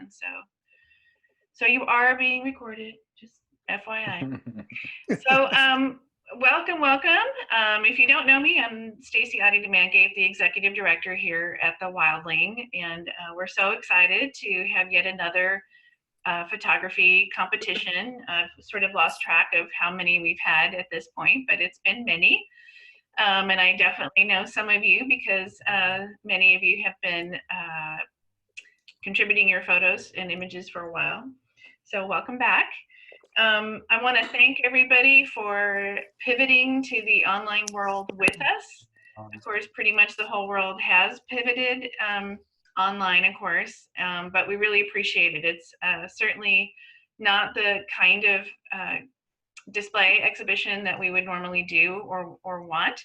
everyone. So you are being recorded, just FYI. So welcome. If you don't know me, I'm Stacy Addy-DeMangate, the Executive Director here at the Wildling, and we're so excited to have yet another photography competition. I've sort of lost track of how many we've had at this point, but it's been many. And I definitely know some of you because many of you have been contributing your photos and images for a while. So welcome back. I want to thank everybody for pivoting to the online world with us. Of course, pretty much the whole world has pivoted online, of course, but we really appreciate it. It's certainly not the kind of display exhibition that we would normally do or want,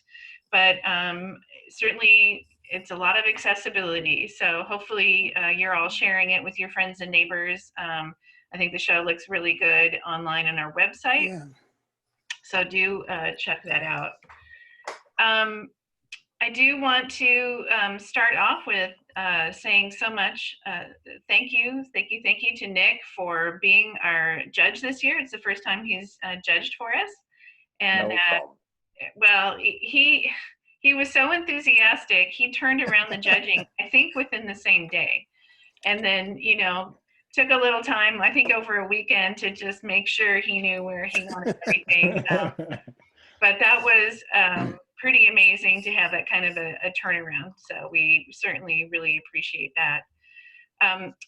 but certainly it's a lot of accessibility. So hopefully you're all sharing it with your friends and neighbors. I think the show looks really good online on our website. Yeah. So do check that out. I do want to start off with saying so much thank you to Nick for being our judge this year. It's the first time he's judged for us. And well, he was so enthusiastic, he turned around the judging, I think within the same day. And then, you know, took a little time, I think over a weekend, to just make sure he knew where he wanted everything. But that was pretty amazing to have that kind of a turnaround. So we certainly really appreciate that.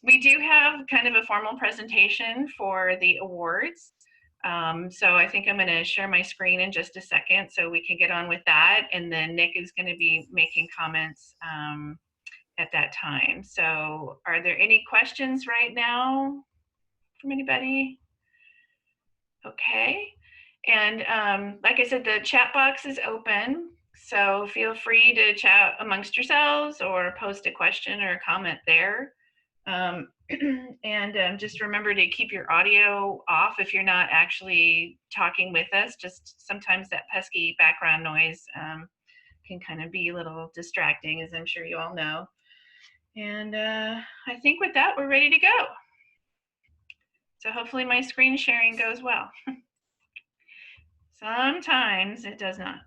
We do have kind of a formal presentation for the awards. So I think I'm going to share my screen in just a second so we can get on with that. And then Nick is going to be making comments at that time. So are there any questions right now from anybody? Okay. And like I said, the chat box is open. So feel free to chat amongst yourselves or post a question or a comment there. And just remember to keep your audio off if you're not actually talking with us. Just sometimes that pesky background noise can kind of be a little distracting, as I'm sure you all know. And I think with that, we're ready to go. So hopefully my screen sharing goes well. Sometimes it does not.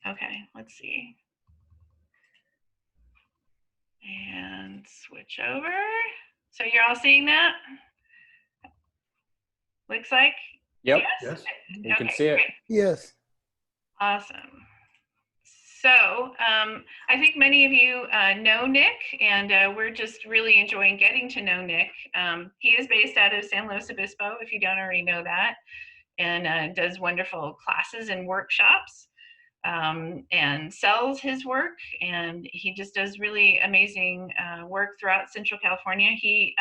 Okay, let's see. And switch over. So you're all seeing that? Looks like? Yep. Yes. You can see it. Great. Yes. Awesome. So I think many of you know Nick, and we're just really enjoying getting to know Nick. He is based out of San Luis Obispo, if you don't already know that, and does wonderful classes and workshops, and sells his work, and he just does really amazing work throughout Central California. He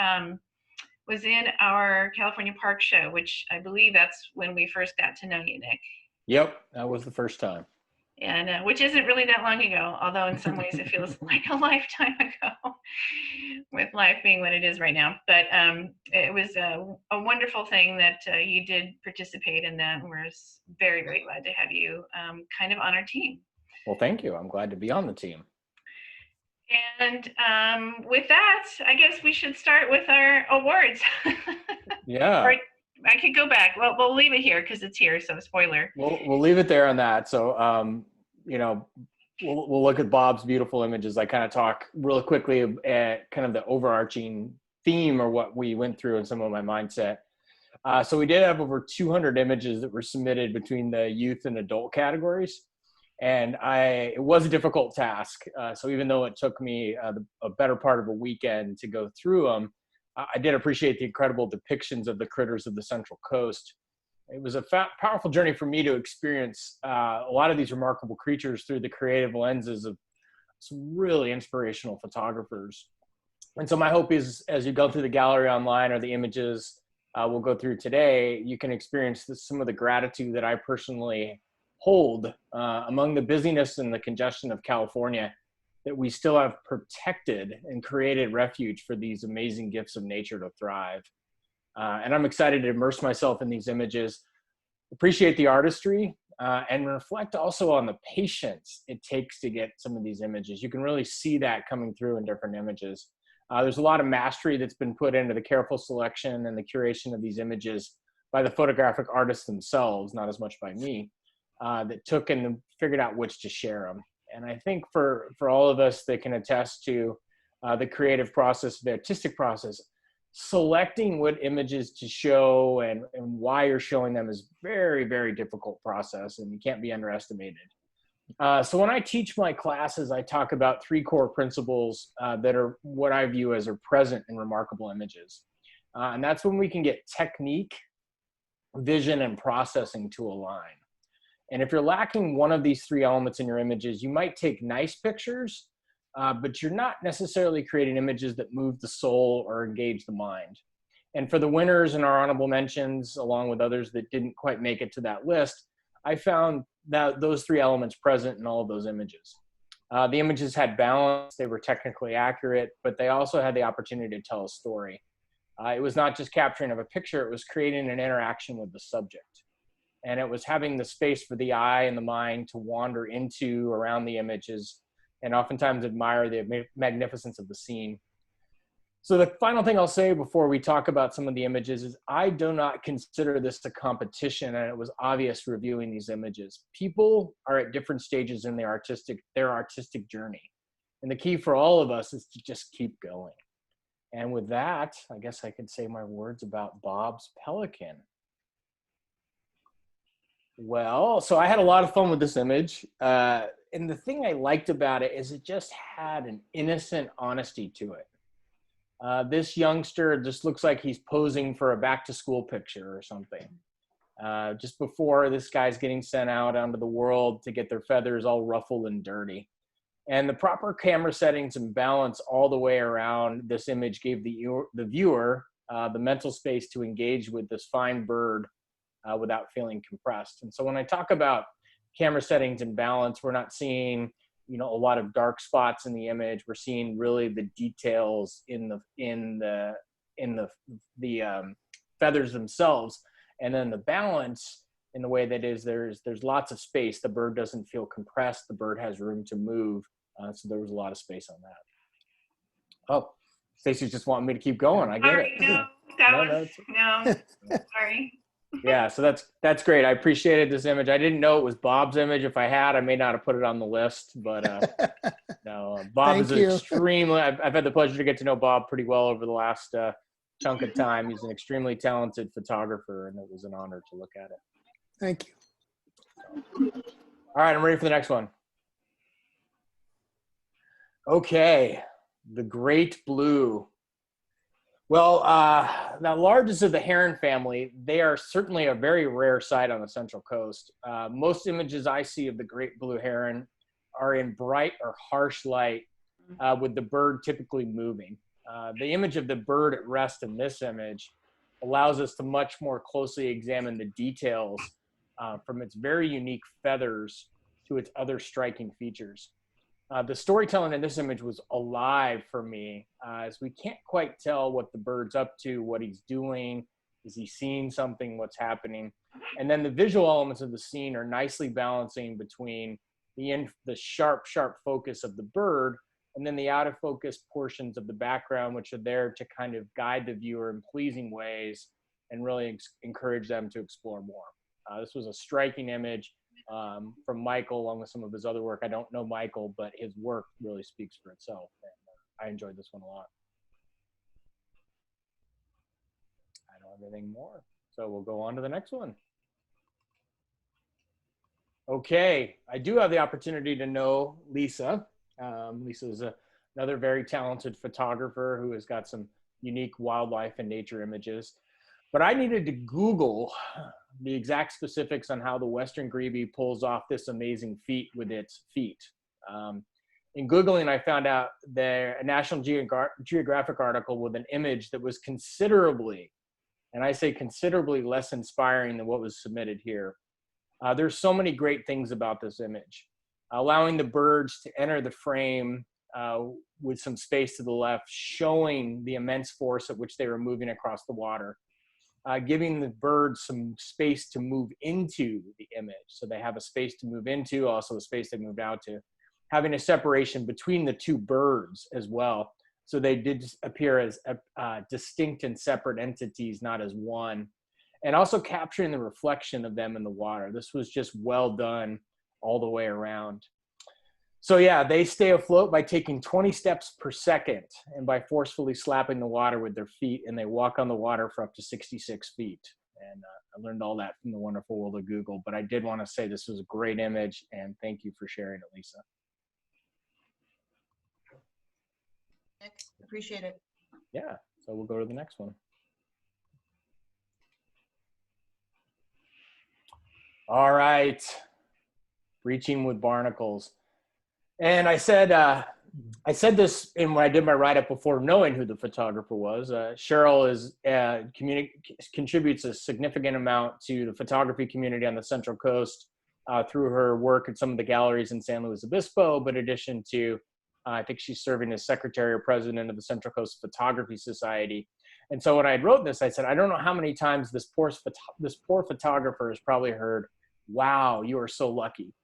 was in our California Park show, which I believe that's when we first got to know you, Nick. Yep, that was the first time. And which isn't really that long ago, although in some ways it feels like a lifetime ago, with life being what it is right now. But it was a wonderful thing that you did participate in that, and we're very, very glad to have you kind of on our team. Well, thank you. I'm glad to be on the team. And with that, I guess we should start with our awards. Yeah. Or I could go back. Well, we'll leave it here because it's here, so spoiler. We'll leave it there on that. So, you know, we'll look at Bob's beautiful images. I kind of talk really quickly at kind of the overarching theme or what we went through and some of my mindset. So we did have over 200 images that were submitted between the youth and adult categories. And it was a difficult task. So even though it took me a better part of a weekend to go through them, I did appreciate the incredible depictions of the critters of the Central Coast. It was a powerful journey for me to experience a lot of these remarkable creatures through the creative lenses of some really inspirational photographers. And so my hope is, as you go through the gallery online or the images we'll go through today, you can experience some of the gratitude that I personally hold among the busyness and the congestion of California, that we still have protected and created refuge for these amazing gifts of nature to thrive. And I'm excited to immerse myself in these images, appreciate the artistry, and reflect also on the patience it takes to get some of these images. You can really see that coming through in different images. There's a lot of mastery that's been put into the careful selection and the curation of these images by the photographic artists themselves, not as much by me, that took and figured out which to share them. And I think for all of us that can attest to the creative process, the artistic process, selecting what images to show and why you're showing them is very, very difficult process, and you can't be underestimated. So when I teach my classes, I talk about three core principles that are what I view as are present in remarkable images. And that's when we can get technique, vision, and processing to align. And if you're lacking one of these three elements in your images, you might take nice pictures, but you're not necessarily creating images that move the soul or engage the mind. And for the winners and our honorable mentions, along with others that didn't quite make it to that list, I found that those three elements present in all of those images. The images had balance, they were technically accurate, but they also had the opportunity to tell a story. It was not just capturing of a picture, it was creating an interaction with the subject. And it was having the space for the eye and the mind to wander into, around the images, and oftentimes admire the magnificence of the scene. So the final thing I'll say before we talk about some of the images is I do not consider this a competition, and it was obvious reviewing these images. People are at different stages in their artistic journey. And the key for all of us is to just keep going. And with that, I guess I could say my words about Bob's Pelican. Well, so I had a lot of fun with this image. And the thing I liked about it is it just had an innocent honesty to it. This youngster just looks like he's posing for a back to school picture or something. Just before this guy's getting sent out onto the world to get their feathers all ruffled and dirty. And the proper camera settings and balance all the way around this image gave the viewer the mental space to engage with this fine bird without feeling compressed. And so when I talk about camera settings and balance, we're not seeing, you know, a lot of dark spots in the image. We're seeing really the details in the feathers themselves, and then the balance in the way that is there's lots of space. The bird doesn't feel compressed. The bird has room to move. So there was a lot of space on that. Oh, Stacy's just wanting me to keep going. I get it. No, sorry. Yeah, so that's great. I appreciated this image. I didn't know it was Bob's image. If I had, I may not have put it on the list, but no, Bob is extremely, I've had the pleasure to get to know Bob pretty well over the last chunk of time. He's an extremely talented photographer, and it was an honor to look at it. Thank you. So, all right, I'm ready for the next one. Okay, the great blue. Well, the largest of the heron family, they are certainly a very rare sight on the Central Coast. Most images I see of the great blue heron are in bright or harsh light, with the bird typically moving. The image of the bird at rest in this image allows us to much more closely examine the details from its very unique feathers to its other striking features. The storytelling in this image was alive for me, as we can't quite tell what the bird's up to, what he's doing, is he seeing something, what's happening. And then the visual elements of the scene are nicely balancing between the sharp focus of the bird and then the out of focus portions of the background, which are there to kind of guide the viewer in pleasing ways and really encourage them to explore more. This was a striking image. From Michael, along with some of his other work. I don't know Michael, but his work really speaks for itself. And I enjoyed this one a lot. I don't have anything more. So we'll go on to the next one. Okay, I do have the opportunity to know Lisa. Lisa is another very talented photographer who has got some unique wildlife and nature images. But I needed to Google the exact specifics on how the Western Grebe pulls off this amazing feat with its feet. In Googling, I found out a National Geographic article with an image that was considerably, and I say considerably, less inspiring than what was submitted here. There's so many great things about this image. Allowing the birds to enter the frame with some space to the left, showing the immense force at which they were moving across the water. Giving the birds some space to move into the image. So they have a space to move into, also a space they moved out to. Having a separation between the two birds as well. So they did appear as distinct and separate entities, not as one. And also capturing the reflection of them in the water. This was just well done all the way around. So yeah, they stay afloat by taking 20 steps per second and by forcefully slapping the water with their feet, and they walk on the water for up to 66 feet. And I learned all that from the wonderful world of Google, but I did want to say this was a great image, and thank you for sharing it, Lisa. Appreciate it. Yeah, so we'll go to the next one. All right, Reaching with Barnacles. And I said this in when I did my write-up before knowing who the photographer was. Cheryl contributes a significant amount to the photography community on the Central Coast through her work at some of the galleries in San Luis Obispo, but in addition to, I think she's serving as secretary or president of the Central Coast Photography Society. And so when I wrote this, I said, I don't know how many times this poor photographer has probably heard, "Wow, you are so lucky."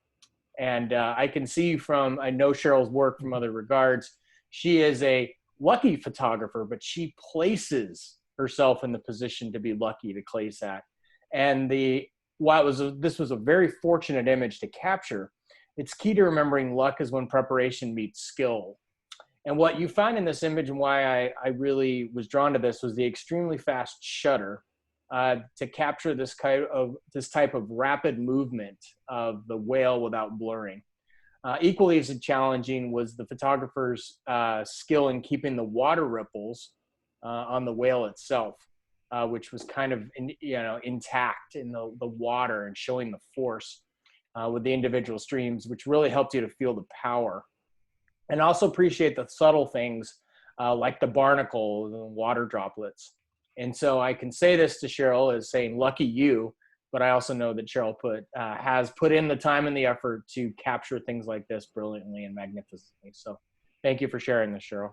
And I can see from, I know Cheryl's work from other regards, she is a lucky photographer, but she places herself in the position to be lucky to place at. And this was a very fortunate image to capture, it's key to remembering luck is when preparation meets skill. And what you find in this image, and why I really was drawn to this, was the extremely fast shutter to capture this type of rapid movement of the whale without blurring. Equally as challenging was the photographer's skill in keeping the water ripples on the whale itself, which was kind of intact in the water and showing the force with the individual streams, which really helped you to feel the power. And also appreciate the subtle things like the barnacle and the water droplets. And so I can say this to Cheryl as saying, lucky you, but I also know that Cheryl has put in the time and the effort to capture things like this brilliantly and magnificently. So thank you for sharing this, Cheryl.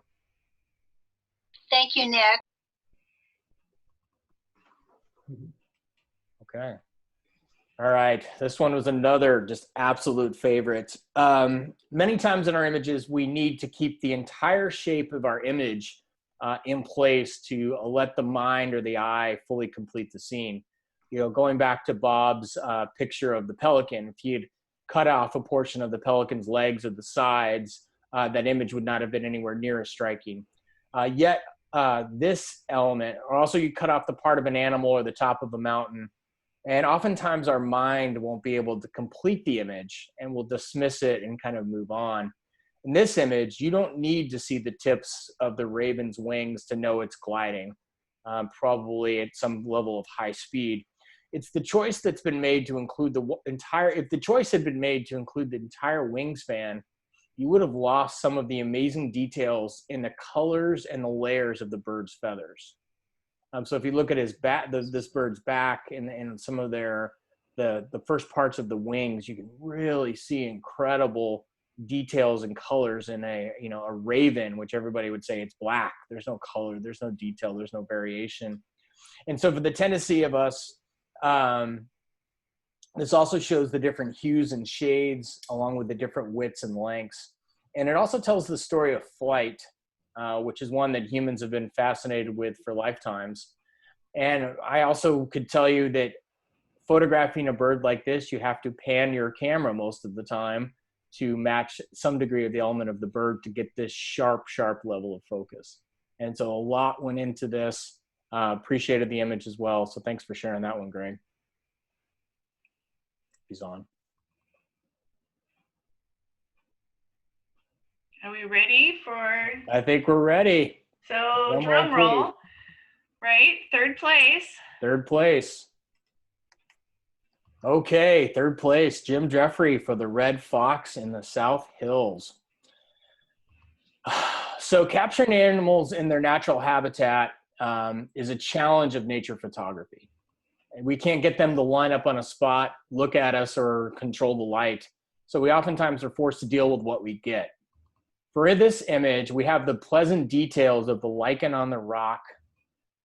Thank you, Nick. Okay. All right. This one was another just absolute favorite. Many times in our images, we need to keep the entire shape of our image in place to let the mind or the eye fully complete the scene. Going back to Bob's picture of the pelican, if he had cut off a portion of the pelican's legs or the sides, that image would not have been anywhere near as striking. Yet this element, or also you cut off the part of an animal or the top of a mountain, and oftentimes our mind won't be able to complete the image and will dismiss it and kind of move on. In this image, you don't need to see the tips of the raven's wings to know it's gliding, probably at some level of high speed. It's the choice that's been made to include if the choice had been made to include the entire wingspan, you would have lost some of the amazing details in the colors and the layers of the bird's feathers. So if you look at his back, this bird's back and some of the first parts of the wings, you can really see incredible details and colors in a raven, which everybody would say it's black. There's no color, there's no detail, there's no variation. And so for the tendency of us, this also shows the different hues and shades along with the different widths and lengths. And it also tells the story of flight, which is one that humans have been fascinated with for lifetimes. And I also could tell you that photographing a bird like this, you have to pan your camera most of the time to match some degree of the element of the bird to get this sharp level of focus. And so a lot went into this. Appreciated the image as well. So thanks for sharing that one, Greg. He's on. Are we ready for? I think we're ready. So drum roll, right? Third place. Third place. Okay, third place, Jim Jeffrey for the Red Fox in the South Hills. So capturing animals in their natural habitat is a challenge of nature photography. We can't get them to line up on a spot, look at us, or control the light. So we oftentimes are forced to deal with what we get. For this image, we have the pleasant details of the lichen on the rock,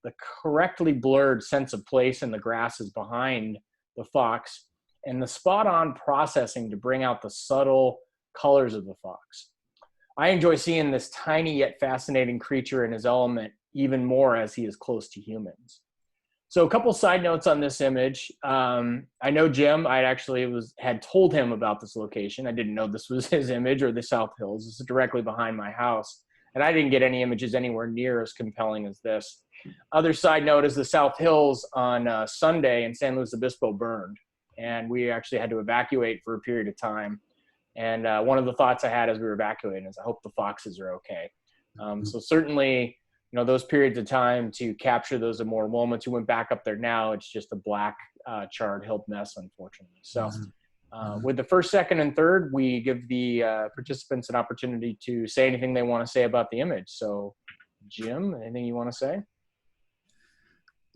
the correctly blurred sense of place in the grasses behind the fox, and the spot-on processing to bring out the subtle colors of the fox. I enjoy seeing this tiny yet fascinating creature in his element even more as he is close to humans. So a couple side notes on this image. I know Jim, I actually had told him about this location. I didn't know this was his image or the South Hills. This is directly behind my house. And I didn't get any images anywhere near as compelling as this. Other side note is the South Hills on Sunday in San Luis Obispo burned. And we actually had to evacuate for a period of time. And one of the thoughts I had as we were evacuating is I hope the foxes are okay. So certainly, those periods of time to capture those more moments. Who went back up there now, it's just a black charred hill mess, unfortunately. So with the first, second, and third, we give the participants an opportunity to say anything they want to say about the image. So Jim, anything you want to say?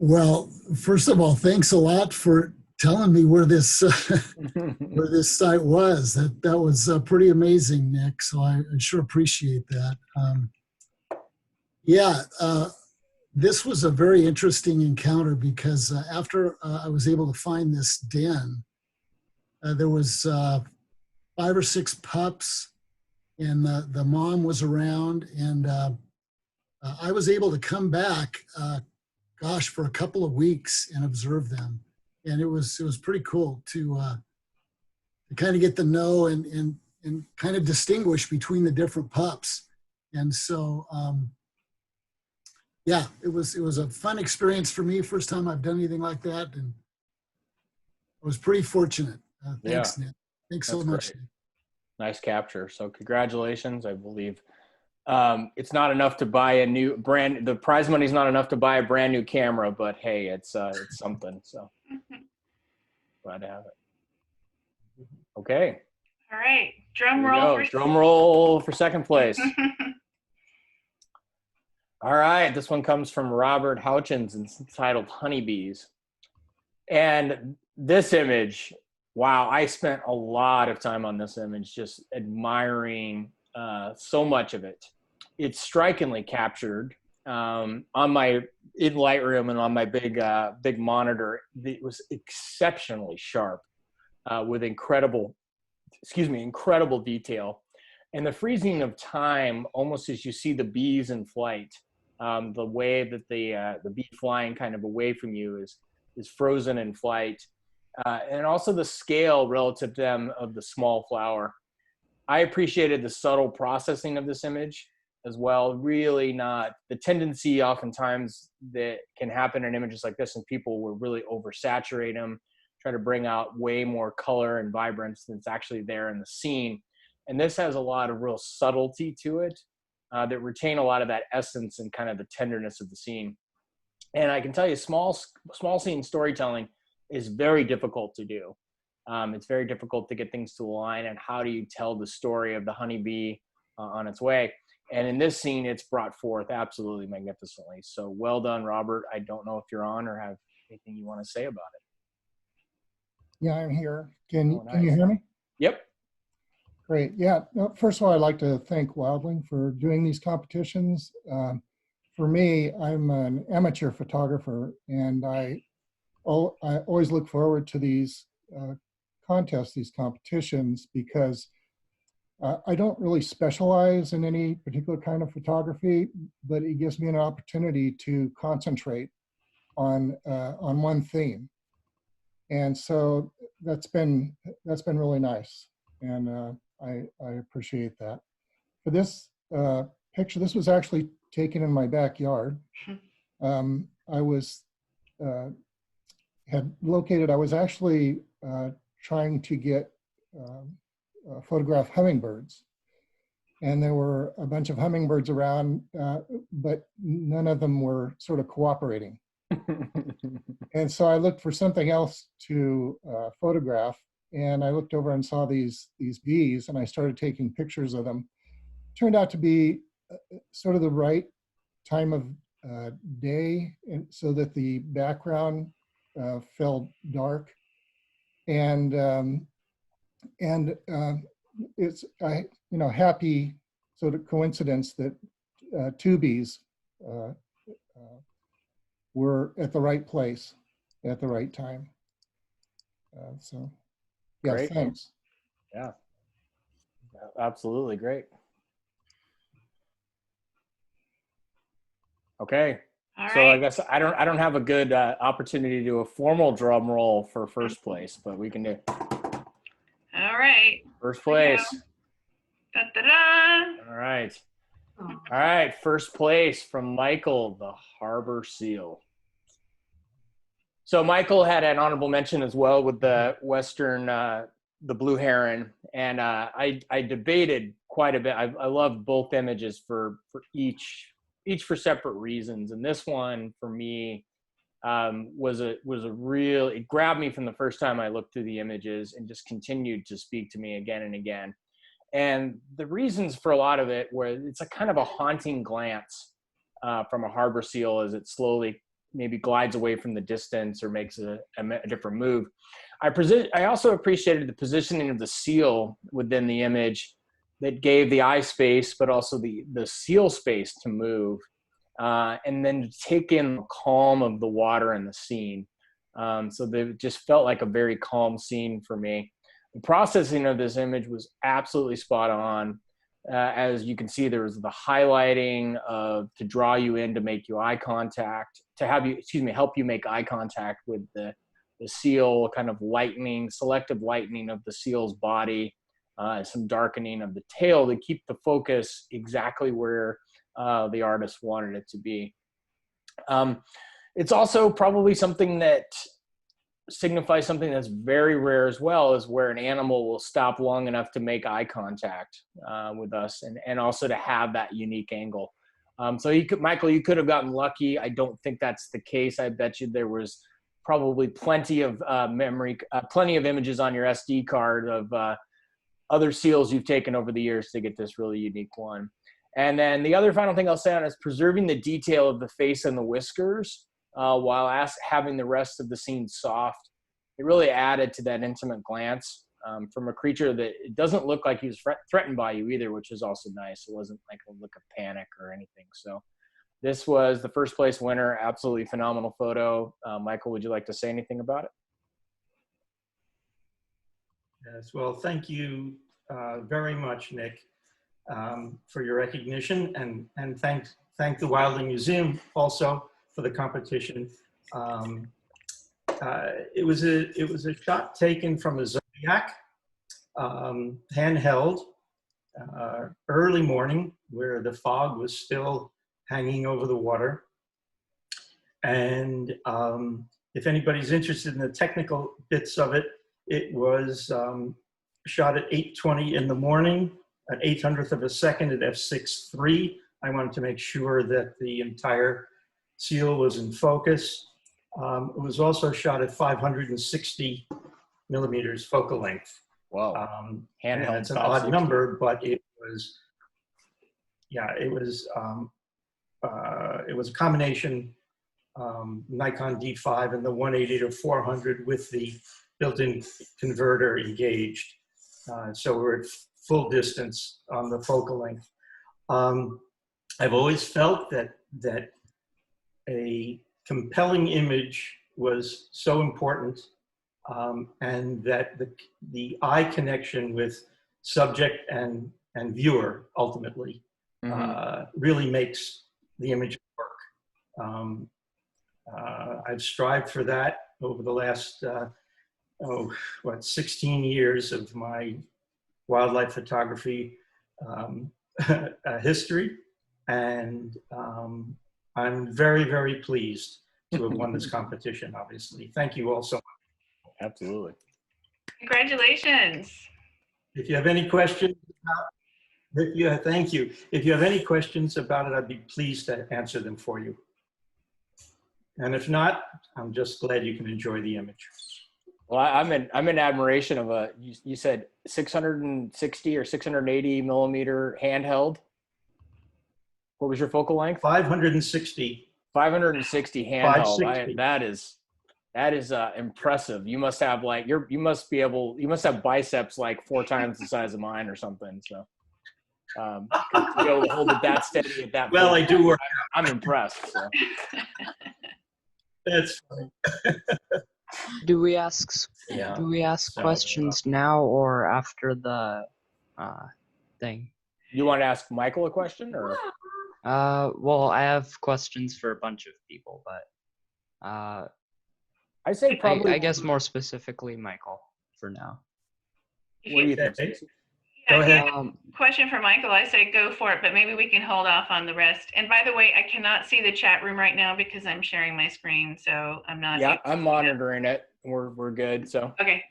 Well, first of all, thanks a lot for telling me where this where this site was. That was pretty amazing, Nick. So I sure appreciate that. This was a very interesting encounter because after I was able to find this den, there was 5 or 6 pups, and the mom was around, and I was able to come back, for a couple of weeks and observe them, and it was pretty cool to kind of get to know and kind of distinguish between the different pups, and so. Yeah, it was a fun experience for me. First time I've done anything like that, and I was pretty fortunate. Thanks, Nick. Thanks so much. Great. Nice capture. So congratulations. I believe it's not enough to buy the prize money is not enough to buy a brand new camera, but hey, it's something. So glad to have it. Okay. All right. Drum roll for second place. All right, this one comes from Robert Houchins and it's entitled Honeybees. And this image, wow, I spent a lot of time on this image just admiring so much of it. It's strikingly captured in Lightroom and on my big monitor. It was exceptionally sharp with incredible detail. And the freezing of time, almost as you see the bees in flight, the way that the bee flying kind of away from you is frozen in flight, and also the scale relative to them of the small flower. I appreciated the subtle processing of this image as well. Really not the tendency oftentimes that can happen in images like this, and people will really oversaturate them, try to bring out way more color and vibrance than's actually there in the scene. And this has a lot of real subtlety to it that retain a lot of that essence and kind of the tenderness of the scene. And I can tell you, small scene storytelling is very difficult to do. It's very difficult to get things to align, and how do you tell the story of the honeybee on its way? And in this scene, it's brought forth absolutely magnificently. So well done, Robert. I don't know if you're on or have anything you want to say about it. Yeah, I'm here. Can you hear me? Yep. Great. Yeah. No, first of all, I'd like to thank Wildling for doing these competitions. For me, I'm an amateur photographer, and I always look forward to these contests, these competitions, because I don't really specialize in any particular kind of photography, but it gives me an opportunity to concentrate on one theme, and so that's been really nice, and I appreciate that. For this picture, this was actually taken in my backyard. I was actually trying to photograph hummingbirds, and there were a bunch of hummingbirds around, but none of them were sort of cooperating. And so I looked for something else to photograph, and I looked over and saw these bees, and I started taking pictures of them. Turned out to be sort of the right time of day, and so that the background felt dark, and it's happy sort of coincidence that 2 bees were at the right place at the right time. So, yeah, Great. thanks. Yeah, absolutely great. Okay. All So I right. guess I don't have a good opportunity to do a formal drum roll for first place, but we can do All right. first Here we go. place. Da, da, da. All right. All right. First place from Michael, the Harbor Seal. So Michael had an honorable mention as well with the Western, the Blue Heron. And I debated quite a bit. I love both images for each for separate reasons. And this one for me was a real, it grabbed me from the first time I looked through the images and just continued to speak to me again and again. And the reasons for a lot of it were it's a kind of a haunting glance from a harbor seal as it slowly maybe glides away from the distance or makes a different move. I also appreciated the positioning of the seal within the image that gave the eye space, but also the seal space to move, and then to take in the calm of the water and the scene. So they just felt like a very calm scene for me. The processing of this image was absolutely spot on. As you can see, there was the highlighting to draw you in, to make you eye contact, to have you, help you make eye contact with the seal, kind of selective lightening of the seal's body, some darkening of the tail to keep the focus exactly where the artist wanted it to be. It's also probably something that signifies something that's very rare as well, is where an animal will stop long enough to make eye contact with us, and also to have that unique angle. So Michael, you could have gotten lucky. I don't think that's the case. I bet you there was probably plenty of plenty of images on your SD card of other seals you've taken over the years to get this really unique one. And then the other final thing I'll say on is preserving the detail of the face and the whiskers while having the rest of the scene soft. It really added to that intimate glance from a creature that it doesn't look like he was threatened by you either, which is also nice. It wasn't like a look of panic or anything. So this was the first place winner. Absolutely phenomenal photo. Michael, would you like to say anything about it? Yes, well, thank you very much, Nick, for your recognition, and thank the Wildling Museum also for the competition. It was a shot taken from a Zodiac, handheld, early morning, where the fog was still hanging over the water. And if anybody's interested in the technical bits of it, it was shot at 8:20 in the morning, at 800th of a second at f6.3. I wanted to make sure that the entire seal was in focus. It was also shot at 560 millimeters focal length. Wow. And it's an odd number, but it was, yeah, it was a combination Nikon D5 and the 180-400 with the built-in converter engaged. So we're at full distance on the focal length. I've always felt that a compelling image was so important, and that the eye connection with subject and viewer ultimately really makes the image work. I've strived for that over the last 16 years of my wildlife photography history, and I'm very, very pleased to have won this competition, obviously. Thank you all so much. Absolutely. Congratulations. If you have any questions, thank you. If you have any questions about it, I'd be pleased to answer them for you. And if not, I'm just glad you can enjoy the image. Well, I'm in admiration of you said 660 or 680 millimeter handheld. What was your focal length? 560. 560 handheld. 560. That is impressive. You must have you must have biceps like 4 times the size of mine or something. So to be able to hold it that steady at that well, point, I do work. I'm impressed. So. That's funny. Do we ask So, questions now or after the thing? You want to ask Michael a question, or? Well, I have questions for a bunch of people, but I say probably. I guess more specifically, Michael, for now. What do you think, Okay. Stacey? Go If you ahead. have a question for Michael, I say go for it, but maybe we can hold off on the rest. And by the way, I cannot see the chat room right now because I'm sharing my screen, so I'm not. Yeah, I'm monitoring it. We're good. So. Okay.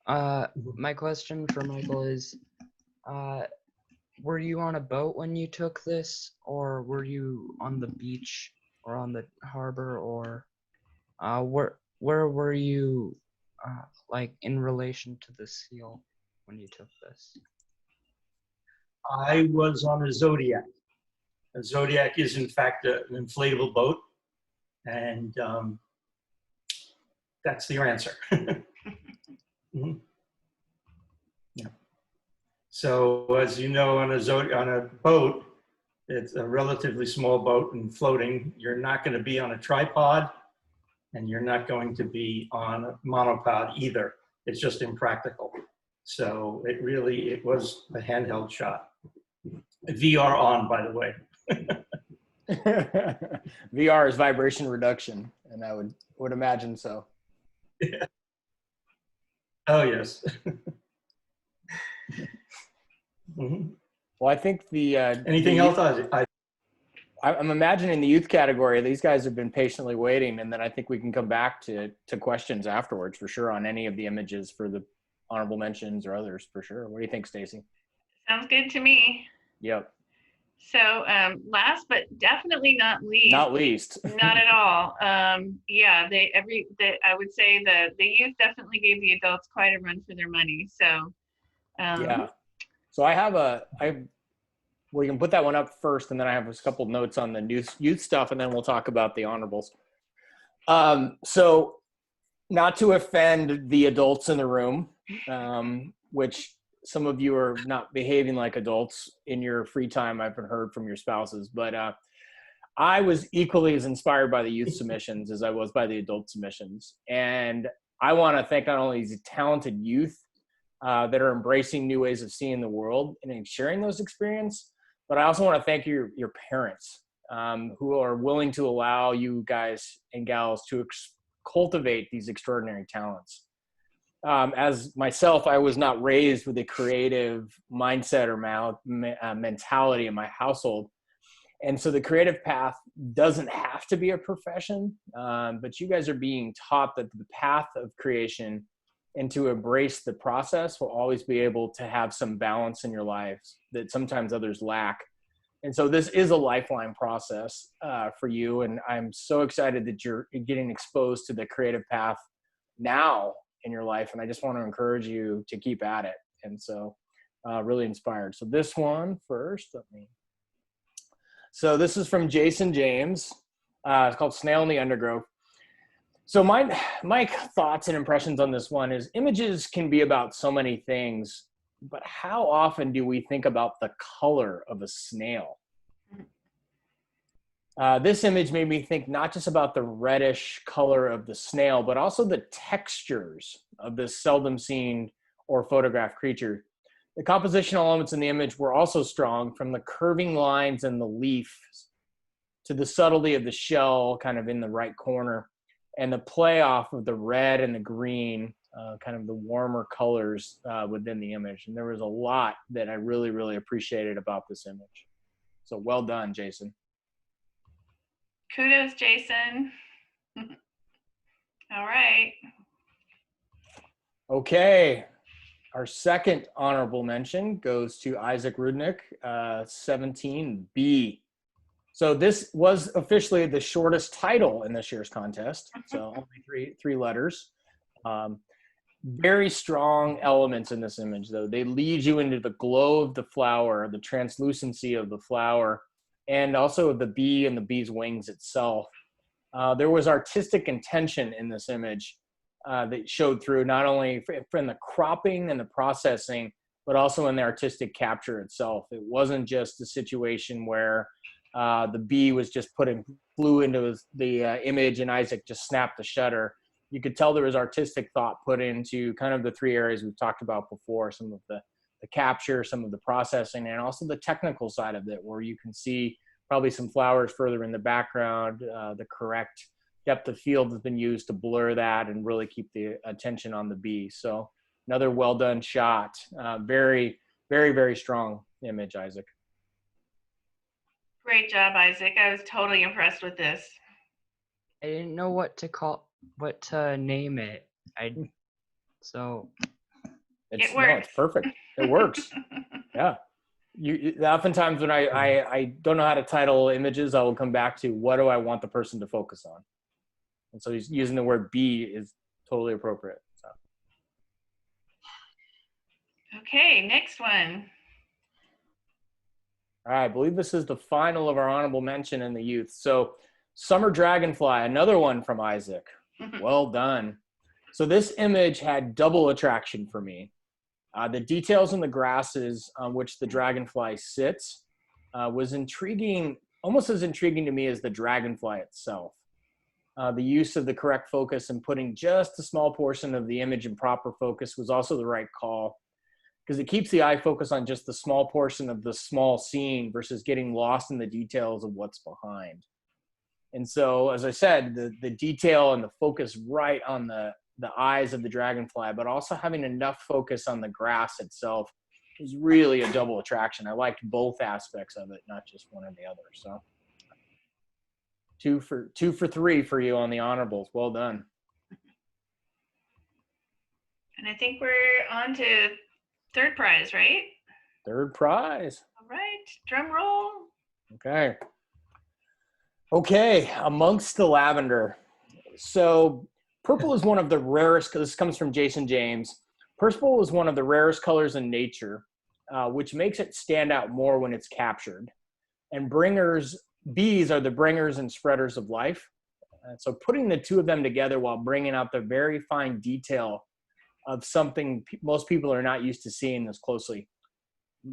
My question for Michael is, were you on a boat when you took this, or were you on the beach or on the harbor, or where were you, like in relation to the seal when you took this? I was on a Zodiac. A Zodiac is, in fact, an inflatable boat. And that's your answer. Mhm. Yeah. So as you know, on a boat, it's a relatively small boat and floating. You're not going to be on a tripod, and you're not going to be on a monopod either. It's just impractical. So it was a handheld shot. VR on, by the way. VR is vibration reduction, and I would imagine so. Yeah. Oh, yes. Mm-hmm. Well, I think Anything else? I'm imagining the youth category. These guys have been patiently waiting, and then I think we can come back to questions afterwards for sure on any of the images for the honorable mentions or others for sure. What do you think, Stacey? Sounds good to me. Yep. So last but definitely not least. Not least. Not at all. Yeah, I would say the youth definitely gave the adults quite a run for their money. So yeah. So we can put that one up first, and then I have a couple notes on the youth stuff, and then we'll talk about the honorables. So not to offend the adults in the room, which some of you are not behaving like adults in your free time, I've heard from your spouses, but I was equally as inspired by the youth submissions as I was by the adult submissions. And I want to thank not only these talented youth that are embracing new ways of seeing the world and sharing those experiences, but I also want to thank your parents who are willing to allow you guys and gals to cultivate these extraordinary talents. As myself, I was not raised with a creative mindset or mentality in my household. And so the creative path doesn't have to be a profession, but you guys are being taught that the path of creation and to embrace the process will always be able to have some balance in your lives that sometimes others lack. And so this is a lifeline process for you. And I'm so excited that you're getting exposed to the creative path now in your life. And I just want to encourage you to keep at it. And so really inspired. So this one first, so this is from Jason James. It's called Snail in the Undergrowth. So my thoughts and impressions on this one is images can be about so many things, but how often do we think about the color of a snail? This image made me think not just about the reddish color of the snail, but also the textures of this seldom seen or photographed creature. The compositional elements in the image were also strong, from the curving lines in the leaf to the subtlety of the shell kind of in the right corner, and the play off of the red and the green, kind of the warmer colors within the image. And there was a lot that I really, really appreciated about this image. So well done, Jason. Kudos, Jason. All right. Okay. Our second honorable mention goes to Isaac Rudnick, 17B. So this was officially the shortest title in this year's contest. So only three letters. Very strong elements in this image, though. They lead you into the glow of the flower, the translucency of the flower, and also the bee and the bee's wings itself. There was artistic intention in this image that showed through not only from the cropping and the processing, but also in the artistic capture itself. It wasn't just a situation where the bee was just flew into the image and Isaac just snapped the shutter. You could tell there was artistic thought put into kind of the three areas we've talked about before, some of the the capture, some of the processing, and also the technical side of it, where you can see probably some flowers further in the background. The correct depth of field has been used to blur that and really keep the attention on the bee. So another well done shot. Very, very, very strong image, Isaac. Great job, Isaac. I was totally impressed with this. I didn't know what to name it. So It No, it's works. perfect. It works. Yeah. Oftentimes when I don't know how to title images, I will come back to what do I want the person to focus on. And so he's using the word bee is totally appropriate. So. Okay, next one. All right, I believe this is the final of our honorable mention in the youth. So Summer Dragonfly, another one from Isaac. Well done. So this image had double attraction for me. The details in the grasses on which the dragonfly sits was intriguing, almost as intriguing to me as the dragonfly itself. The use of the correct focus and putting just a small portion of the image in proper focus was also the right call, because it keeps the eye focused on just the small portion of the small scene versus getting lost in the details of what's behind. And so, as I said, the detail and the focus right on the eyes of the dragonfly, but also having enough focus on the grass itself was really a double attraction. I liked both aspects of it, not just one or the other. So 2 for 3 for you on the honorables. Well done. And I think we're on to third prize, right? Third prize. All right, drum roll. Okay, amongst the lavender. So purple is one of the rarest, this comes from Jason James. Purple is one of the rarest colors in nature, which makes it stand out more when it's captured. And bees are the bringers and spreaders of life. So putting the two of them together while bringing out the very fine detail of something most people are not used to seeing this closely.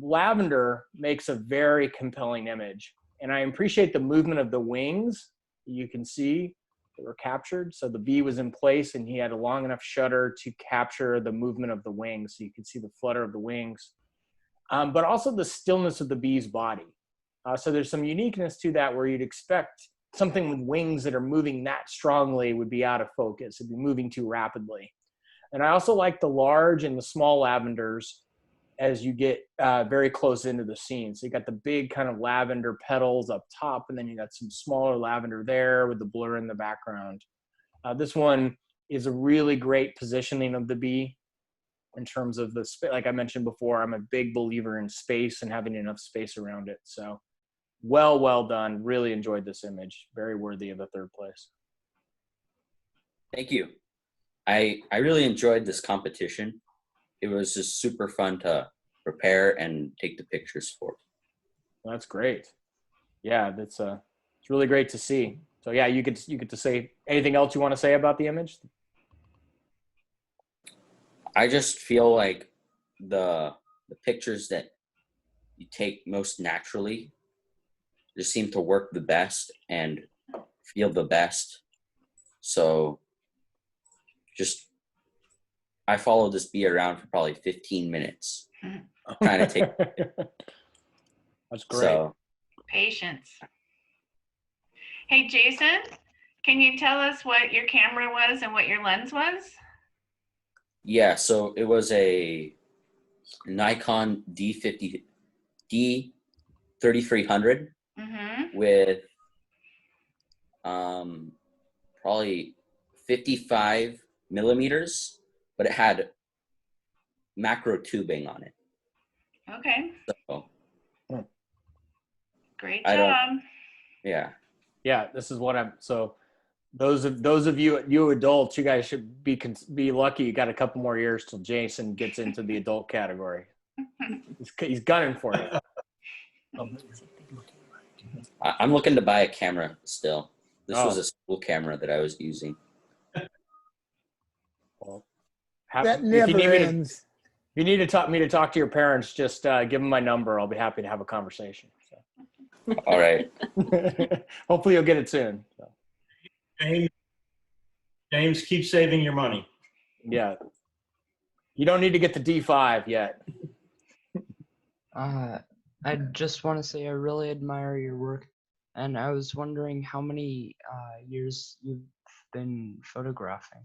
Lavender makes a very compelling image. And I appreciate the movement of the wings you can see that were captured. So the bee was in place and he had a long enough shutter to capture the movement of the wings. So you can see the flutter of the wings, but also the stillness of the bee's body. So there's some uniqueness to that where you'd expect something with wings that are moving that strongly would be out of focus. It'd be moving too rapidly. And I also like the large and the small lavenders as you get very close into the scene. So you got the big kind of lavender petals up top, and then you got some smaller lavender there with the blur in the background. This one is a really great positioning of the bee in terms of the space. Like I mentioned before, I'm a big believer in space and having enough space around it. So well done. Really enjoyed this image. Very worthy of a third place. Thank you. I really enjoyed this competition. It was just super fun to prepare and take the pictures for. That's great. Yeah, it's really great to see. So yeah, you get to say anything else you want to say about the image? I just feel like the pictures that you take most naturally just seem to work the best and feel the best. So I followed this bee around for probably 15 minutes trying to take. That's great. So, Patience. Hey, Jason, can you tell us what your camera was and what your lens was? yeah, so it was a Nikon D3300 with probably 55 millimeters, but it had macro tubing on it. Okay. So Great I don't- job. yeah. Yeah, this is what so those of you adults, you guys should be lucky you got a couple more years till Jason gets into the adult category. He's gunning for you. I'm looking to buy a camera still. This was Oh. a school camera that I was using. Well, That if you never need me ends. if you need to talk to your parents, just give them my number. I'll be happy to have a conversation. So. All right. Hopefully you'll get it soon. So. James, keep saving your money. Yeah. You don't need to get the D5 yet. I just want to say I really admire your work, and I was wondering how many years you've been photographing.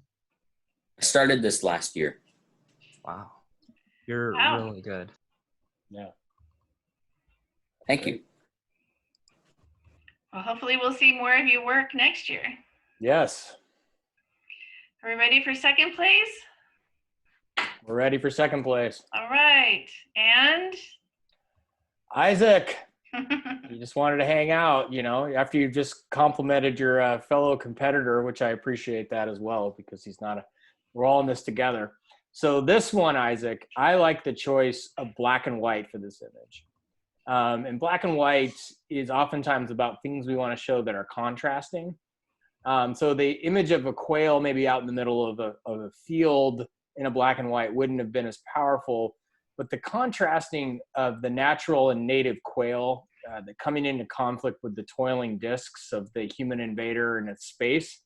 I started this last year. Wow, you're Wow. really good. Yeah. Thank you. Well, hopefully we'll see more of your work next year. Yes. Are we ready for second place? We're ready for second place. All right. And Isaac, you just wanted to hang out, you know, after you just complimented your fellow competitor, which I appreciate that as well, because we're all in this together. So this one, Isaac, I like the choice of black and white for this image. And black and white is oftentimes about things we want to show that are contrasting. So the image of a quail maybe out in the middle of a field in a black and white wouldn't have been as powerful, but the contrasting of the natural and native quail that coming into conflict with the toiling discs of the human invader in its space,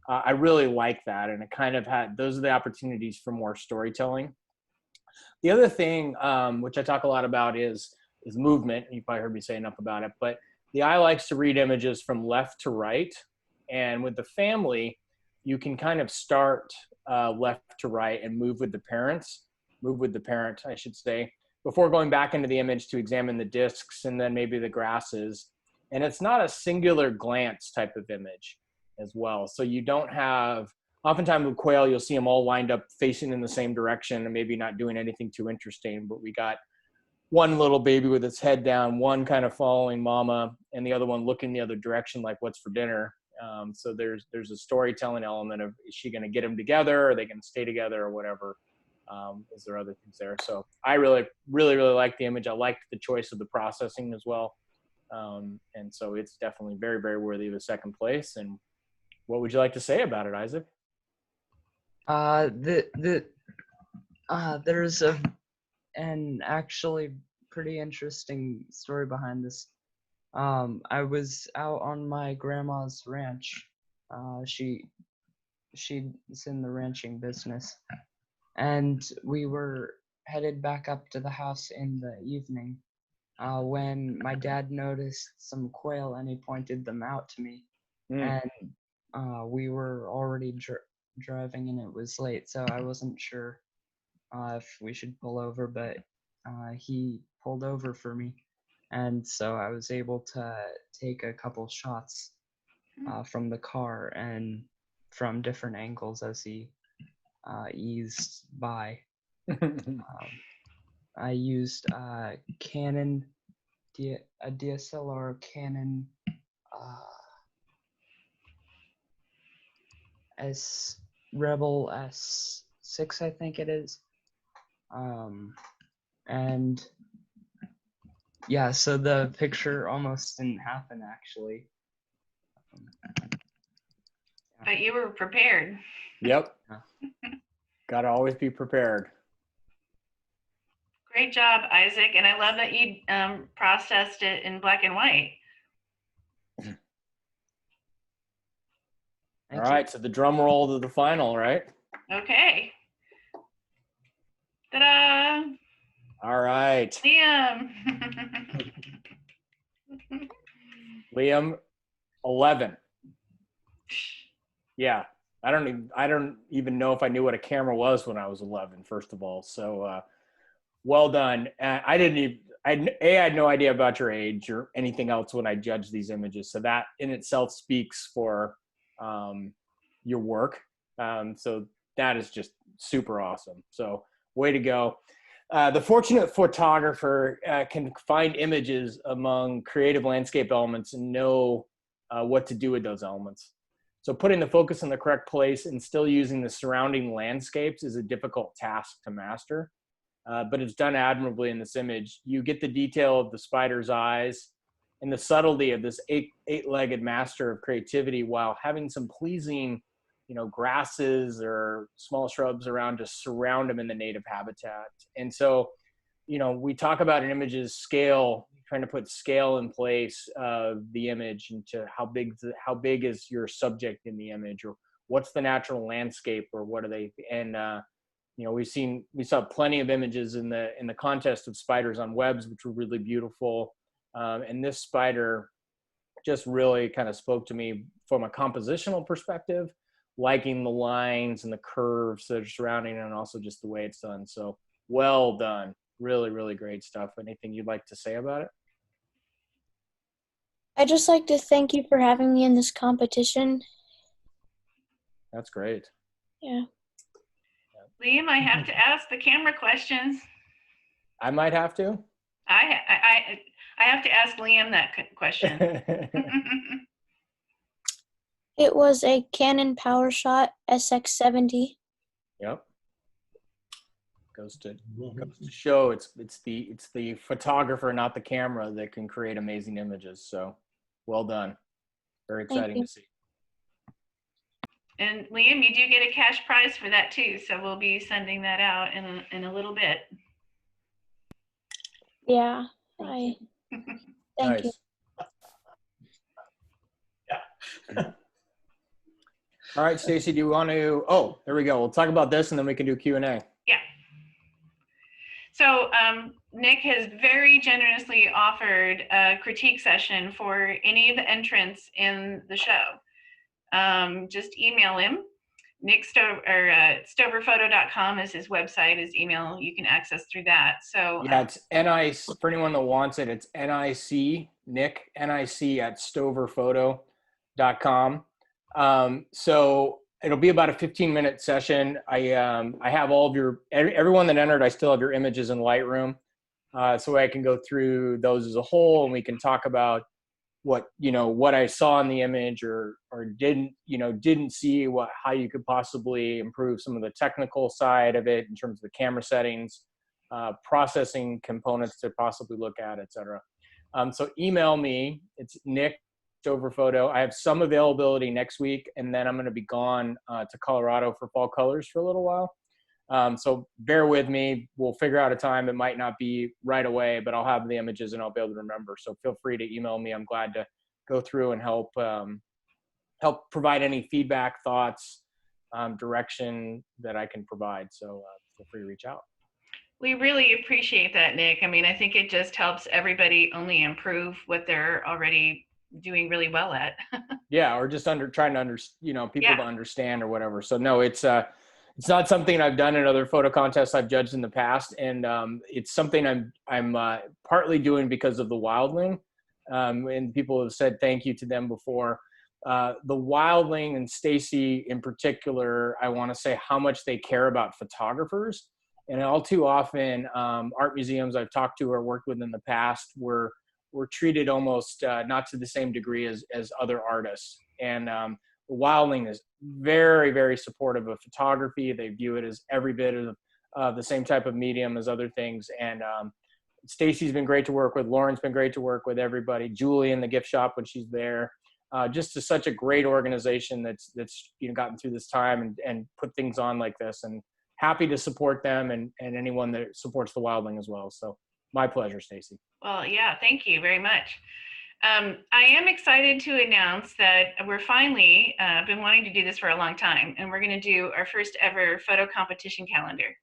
I really like that. And it kind of those are the opportunities for more storytelling. The other thing, which I talk a lot about is movement. You probably heard me say enough about it, but the eye likes to read images from left to right. And with the family, you can kind of start left to right and move with the parent, I should say, before going back into the image to examine the discs and then maybe the grasses. And it's not a singular glance type of image as well. So you don't have, oftentimes with quail, you'll see them all lined up facing in the same direction and maybe not doing anything too interesting, but we got one little baby with its head down, one kind of following mama, and the other one looking the other direction like what's for dinner. So there's a storytelling element of, is she going to get them together? Are they going to stay together or whatever? Is there other things there? So I really like the image. I liked the choice of the processing as well. And so it's definitely very, very worthy of a second place. And what would you like to say about it, Isaac? There's an actually pretty interesting story behind this. I was out on my grandma's ranch. She's in the ranching business, and we were headed back up to the house in the evening when my dad noticed some quail and he pointed them out to me. And we were already driving and it was late, so I wasn't sure if we should pull over, but he pulled over for me. And so I was able to take a couple shots from the car and from different angles as he eased by. I used a Canon, a DSLR Canon Rebel S6, I think it is. And yeah, so the picture almost didn't happen actually. but you were prepared. Yep. Got to always be prepared. Great job, Isaac. And I love that you processed it in black and white. All right, so the drum roll to the final, right? Okay. Ta-da! All right. Liam. Liam, 11. Yeah, I don't even know if I knew what a camera was when I was 11, first of all. So well done. I had no idea about your age or anything else when I judged these images. So that in itself speaks for your work. So that is just super awesome. So way to go. The fortunate photographer can find images among creative landscape elements and know what to do with those elements. So putting the focus in the correct place and still using the surrounding landscapes is a difficult task to master, but it's done admirably in this image. You get the detail of the spider's eyes and the subtlety of this eight-legged master of creativity while having some pleasing, grasses or small shrubs around to surround them in the native habitat. And so, we talk about an image's scale, trying to put scale in place of the image into how big is your subject in the image, or what's the natural landscape, or what are they? And you know, we saw plenty of images in the contest of spiders on webs, which were really beautiful. And this spider just really kind of spoke to me from a compositional perspective, liking the lines and the curves that are surrounding it, and also just the way it's done. So well done. Really, really great stuff. Anything you'd like to say about it? I'd just like to thank you for having me in this competition. That's great. Yeah. Liam, I have to ask the camera questions. I might have to. I have to ask Liam that question. It was a Canon PowerShot SX70. Yep. Goes to show it's the photographer, not the camera, that can create amazing images. So well done. Very exciting to see. And Liam, you do get a cash prize for that too. So we'll be sending that out in a little bit. Yeah. Thank Nice. you. Yeah. All right, Stacy, do you want to, oh, there we go. We'll talk about this and then we can do Q&A. Yeah. So Nic has very generously offered a critique session for any of the entrants in the show. Just email him. Nic Stover, or stoverphoto.com is his website, his email. You can access through that. So yeah, it's NIC, for anyone that wants it, it's NIC, Nic, NIC at stoverphoto.com. So it'll be about a 15-minute session. I have all of everyone that entered, I still have your images in Lightroom. So I can go through those as a whole, and we can talk about what I saw in the image or didn't see, how you could possibly improve some of the technical side of it in terms of the camera settings, processing components to possibly look at, etc. So email me. It's Nic Stover Photo. I have some availability next week, and then I'm going to be gone to Colorado for fall colors for a little while. So bear with me. We'll figure out a time. It might not be right away, but I'll have the images and I'll be able to remember. So feel free to email me. I'm glad to go through and help provide any feedback, thoughts, direction that I can provide. So feel free to reach out. we really appreciate that, Nic. I mean, I think it just helps everybody only improve what they're already doing really well at. Yeah, or just trying to people to understand or whatever. So no, it's not something I've done in other photo contests I've judged in the past, and it's something I'm partly doing because of the Wildling, and people have said thank you to them before. The Wildling and Stacy in particular, I want to say how much they care about photographers, and all too often art museums I've talked to or worked with in the past were treated almost not to the same degree as other artists, and Wildling is very, very supportive of photography. They view it as every bit of the same type of medium as other things. And Stacy's been great to work with. Lauren's been great to work with. Everybody. Julie in the gift shop when she's there. Just to such a great organization that's gotten through this time and put things on like this. And happy to support them and anyone that supports the Wildling as well. So my pleasure, Stacy. Well, yeah, thank you very much. I am excited to announce that we're finally been wanting to do this for a long time, and we're going to do our first ever photo competition calendar.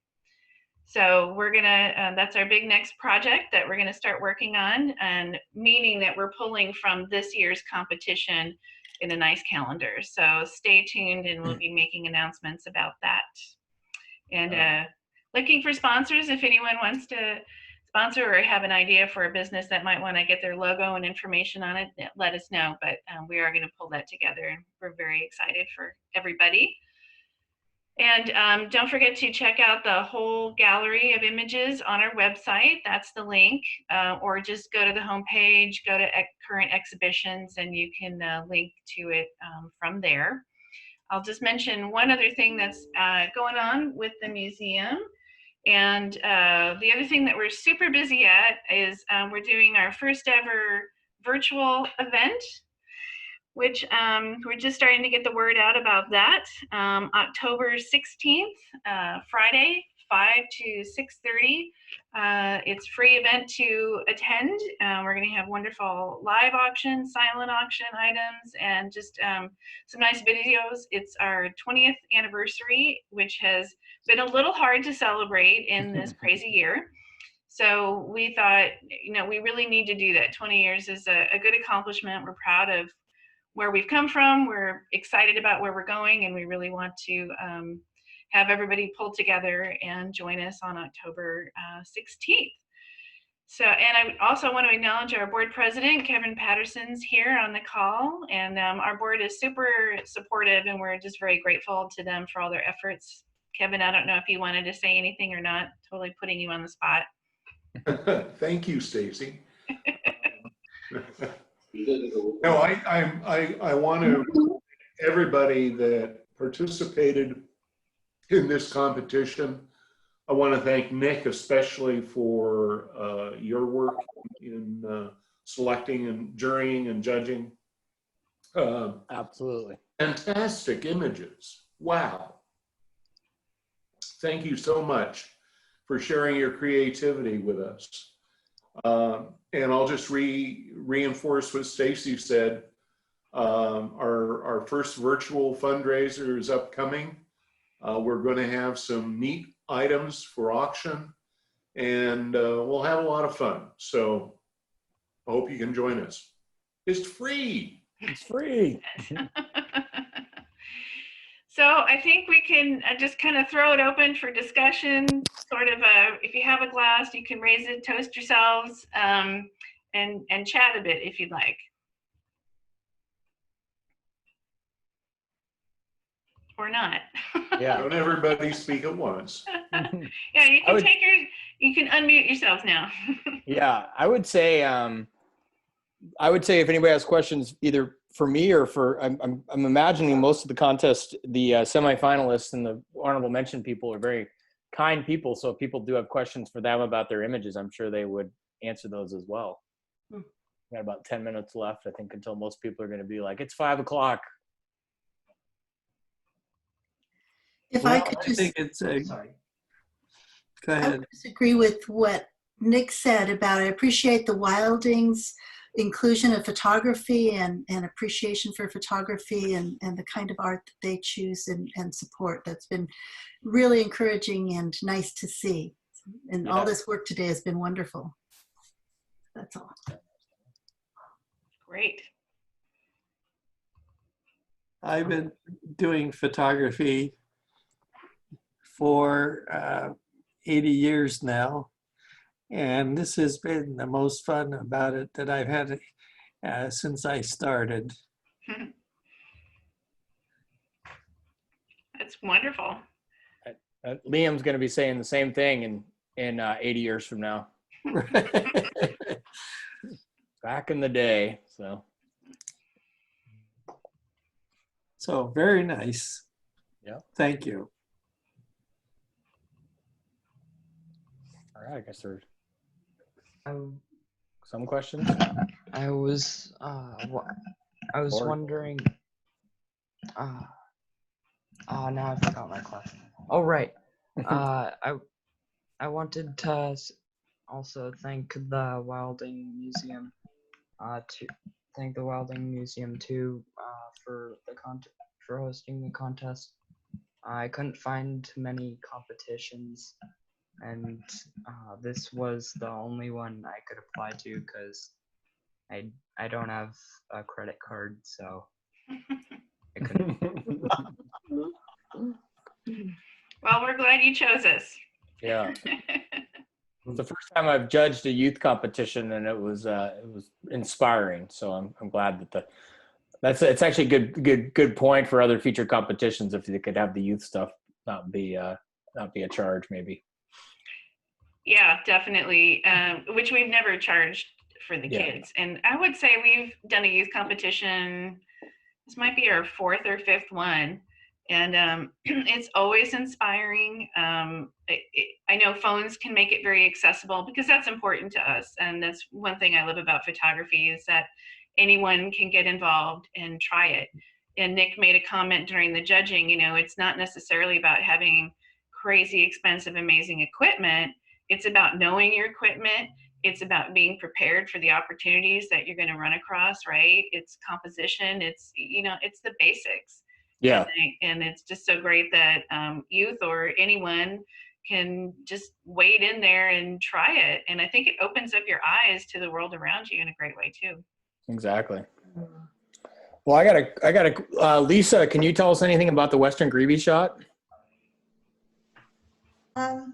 So we're going to, that's our big next project that we're going to start working on, and meaning that we're pulling from this year's competition in a nice calendar. So stay tuned, and we'll be making announcements about that. And looking for sponsors. If anyone wants to sponsor or have an idea for a business that might want to get their logo and information on it, let us know. But we are going to pull that together, and we're very excited for everybody. And don't forget to check out the whole gallery of images on our website. That's the link. Or just go to the homepage, go to current exhibitions, and you can link to it from there. I'll just mention one other thing that's going on with the museum. And the other thing that we're super busy at is we're doing our first ever virtual event, which we're just starting to get the word out about that. October 16th, Friday, 5 to 6:30. It's a free event to attend. We're going to have wonderful live auction, silent auction items, and just some nice videos. It's our 20th anniversary, which has been a little hard to celebrate in this crazy year. So we thought, we really need to do that. 20 years is a good accomplishment. We're proud of where we've come from. We're excited about where we're going, and we really want to have everybody pull together and join us on October 16th. So, and I also want to acknowledge our board president, Kevin Patterson's here on the call, and our board is super supportive, and we're just very grateful to them for all their efforts. Kevin, I don't know if you wanted to say anything or not, totally putting you on the spot. Thank you, Stacy. No, I want to everybody that participated in this competition. I want to thank Nick especially for your work in selecting and jurying and judging. Absolutely. Fantastic images. Wow. Thank you so much for sharing your creativity with us. And I'll just reinforce what Stacy said. Our first virtual fundraiser is upcoming. We're going to have some neat items for auction, and we'll have a lot of fun. So I hope you can join us. It's free. It's free. So I think we can just kind of throw it open for discussion. Sort of, if you have a glass, you can raise it, toast yourselves, and chat a bit if you'd like. Or not. Yeah. Don't everybody speak at once. Yeah, you can unmute yourselves now. Yeah, I would say if anybody has questions, either for me or for, I'm imagining most of the contest, the semi-finalists and the honorable mention people are very kind people. So if people do have questions for them about their images, I'm sure they would answer those as well. Got about 10 minutes left, I think, until most people are going to be like, it's 5 o'clock. If I could I just, think it's a, Sorry. go I ahead. would disagree with what Nick said about, I appreciate the Wildlings inclusion of photography and appreciation for photography and the kind of art that they choose and support. That's been really encouraging and nice to see. And all this work today has been wonderful. That's all. Great. I've been doing photography for 80 years now, and this has been the most fun about it that I've had since I started. That's wonderful. Liam's going to be saying the same thing in 80 years from now. Back in the day, so. So very nice. Yeah. Thank you. All right, I guess there's Um, some questions. I was wondering. Now I forgot my question. Oh right. I wanted to also thank the Wildling Museum. To thank the Wildling Museum too for for hosting the contest. I couldn't find many competitions, and this was the only one I could apply to because I don't have a credit card, so I couldn't. Well, we're glad you chose us. Yeah. It's the first time I've judged a youth competition, and it was inspiring. So I'm glad that it's actually a good point for other future competitions if they could have the youth stuff not be a charge maybe. Yeah, definitely. Which we've never charged for the kids. And I would say we've done a youth competition. This might be our 4th or 5th one. And it's always inspiring. I know phones can make it very accessible because that's important to us. And that's one thing I love about photography is that anyone can get involved and try it. And Nick made a comment during the judging, it's not necessarily about having crazy expensive, amazing equipment. It's about knowing your equipment. It's about being prepared for the opportunities that you're going to run across, right? It's composition. It's, it's the basics. Yeah. And it's just so great that youth or anyone can just wade in there and try it. And I think it opens up your eyes to the world around you in a great way too. Exactly. Well, I gotta, Lisa, can you tell us anything about the Western Greeby shot?